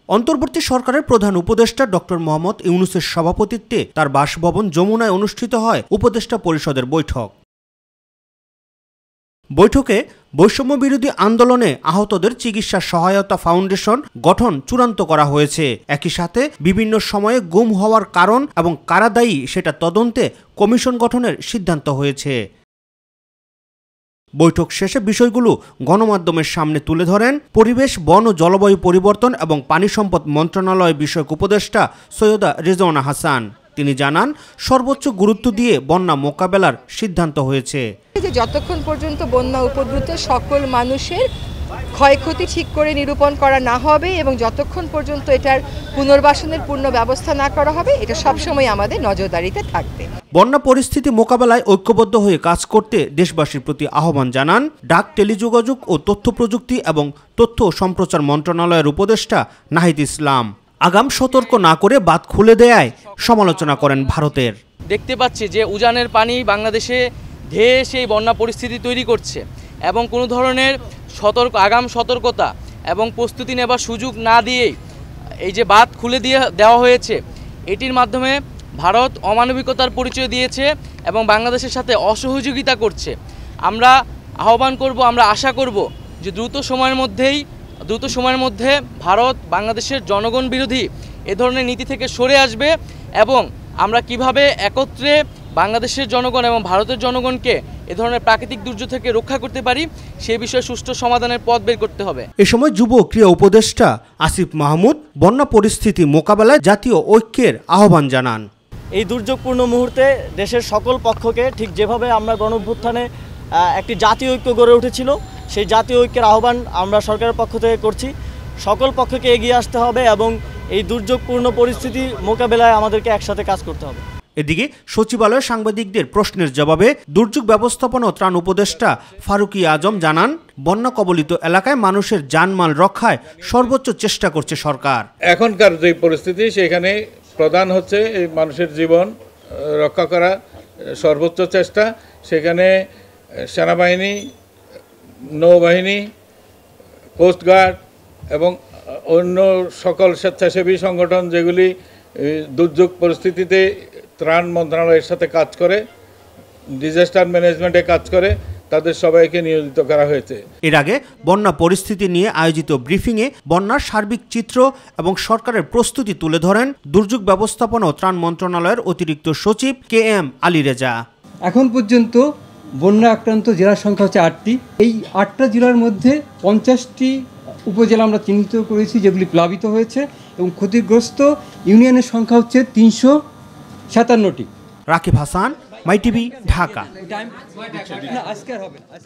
অন্তর্বর্তী সরকারের প্রধান উপদেষ্টা ডক্টর মোহাম্মদ ইউনূসের সভাপতিত্বে তার বাসভবন যমুনায় অনুষ্ঠিত হয় উপদেষ্টা পরিষদের বৈঠক। বৈঠকে বৈষম্য বিরোধী আন্দোলনে আহতদের চিকিৎসা সহায়তা ফাউন্ডেশন গঠন চূড়ান্ত করা হয়েছে। একই সাথে বিভিন্ন সময়ে গুম হওয়ার কারণ এবং কারা দায়ী সেটা তদন্তে কমিশন গঠনের সিদ্ধান্ত হয়েছে। বৈঠক শেষে বিষয়গুলো গণমাধ্যমের সামনে তুলে ধরেন পরিবেশ, বন ও জলবায়ু পরিবর্তন এবং পানি সম্পদ মন্ত্রণালয় বিষয়ক উপদেষ্টা সৈয়দা রেজওয়ানা হাসান। তিনি জানান, সর্বোচ্চ গুরুত্ব দিয়ে বন্যা মোকাবেলার সিদ্ধান্ত হয়েছে। যতক্ষণ পর্যন্ত বন্যা উপদ্রুত সকল মানুষের ক্ষয়ক্ষতি ঠিক করে নিরূপণ করা না হবে এবং যতক্ষণ পর্যন্ত এটার পুনর্বাসনের পূর্ণ ব্যবস্থা না করা হবে, এটা সবসময় আমাদের নজরদারিতে থাকবে। বন্যা পরিস্থিতি মোকাবেলায় ঐক্যবদ্ধ হয়ে কাজ করতে দেশবাসীর প্রতি আহ্বান জানান ডাক, টেলিযোগাযোগ ও তথ্য প্রযুক্তি এবং তথ্য ও সম্প্রচার মন্ত্রণালয়ের উপদেষ্টা নাহিদ ইসলাম। আগাম সতর্ক না করে বাঁধ খুলে দেয়ায় সমালোচনা করেন ভারতের। দেখতে পাচ্ছি যে উজানের পানি বাংলাদেশে ধেয়ে সেই বন্যা পরিস্থিতি তৈরি করছে এবং কোনো ধরনের আগাম সতর্কতা এবং প্রস্তুতি নেবার সুযোগ না দিয়েই এই যে বাঁধ খুলে দেওয়া হয়েছে, এটির মাধ্যমে ভারত অমানবিকতার পরিচয় দিয়েছে এবং বাংলাদেশের সাথে অসহযোগিতা করছে। আমরা আহ্বান করব, আমরা আশা করব যে দ্রুত সময়ের মধ্যে ভারত বাংলাদেশের জনগণ বিরোধী এ ধরনের নীতি থেকে সরে আসবে এবং আমরা কিভাবে একত্রে বাংলাদেশের জনগণ এবং ভারতের জনগণকে এ ধরনের প্রাকৃতিক দুর্যোগ থেকে রক্ষা করতে পারি, সে বিষয়ে সুষ্ঠু সমাধানের পথ বের করতে হবে। এ সময় যুব ক্রীড়া উপদেষ্টা আসিফ মাহমুদ বন্যা পরিস্থিতি মোকাবেলায় জাতীয় ঐক্যের আহ্বান জানান। এই দুর্যোগপূর্ণ মুহূর্তে দেশের সকল পক্ষকে ঠিক যেভাবে আমরা গণঅভ্যুত্থানে একটি জাতীয় ঐক্য গড়ে উঠেছিল, সেই জাতীয় ঐক্যের আহ্বান আমরা সরকারের পক্ষ থেকে করছি। সকল পক্ষকে এগিয়ে আসতে হবে এবং এই দুর্যোগপূর্ণ পরিস্থিতি মোকাবেলায় আমাদেরকে একসাথে কাজ করতে হবে। এদিকে সচিবালয়ে সাংবাদিকদের প্রশ্নের জবাবে দুর্যোগ ব্যবস্থাপনা ও ত্রাণ উপদেষ্টা ফারুকী আজম জানান, বন্যা কবলিত এলাকায় মানুষের জানমাল রক্ষায় সর্বোচ্চ চেষ্টা করছে সরকার। এখনকার যে পরিস্থিতি, সেখানে প্রধান হচ্ছে এই মানুষের জীবন রক্ষা করা সর্বোচ্চ চেষ্টা। সেখানে সেনাবাহিনী, নৌবাহিনী, কোস্টগার্ড এবং অন্য সকল স্বেচ্ছাসেবী সংগঠন যেগুলি দুর্যোগ পরিস্থিতিতে ত্রাণ মন্ত্রণালয়ের সাথে কাজ করে, ডিজাস্টার ম্যানেজমেন্টে কাজ করে, তাদের সবাইকে নিয়োজিত করা হয়েছে। এর আগে বন্যা পরিস্থিতি নিয়ে আয়োজিত ব্রিফিংয়ে বন্যার সার্বিক চিত্র এবং সরকারের প্রস্তুতি তুলে ধরেন দুর্যোগ ব্যবস্থাপনা ও ত্রাণ মন্ত্রণালয়ের অতিরিক্ত সচিব KM আলী রেজা। এখন পর্যন্ত বন্যা আক্রান্ত জেলার সংখ্যা হচ্ছে 8টি। এই 8টা জেলার মধ্যে 50টি উপজেলা আমরা চিহ্নিত করেছি যেগুলি প্লাবিত হয়েছে এবং ক্ষতিগ্রস্ত ইউনিয়নের সংখ্যা হচ্ছে 357টি। রাকিব হাসান, মাই টিভি, ঢাকা।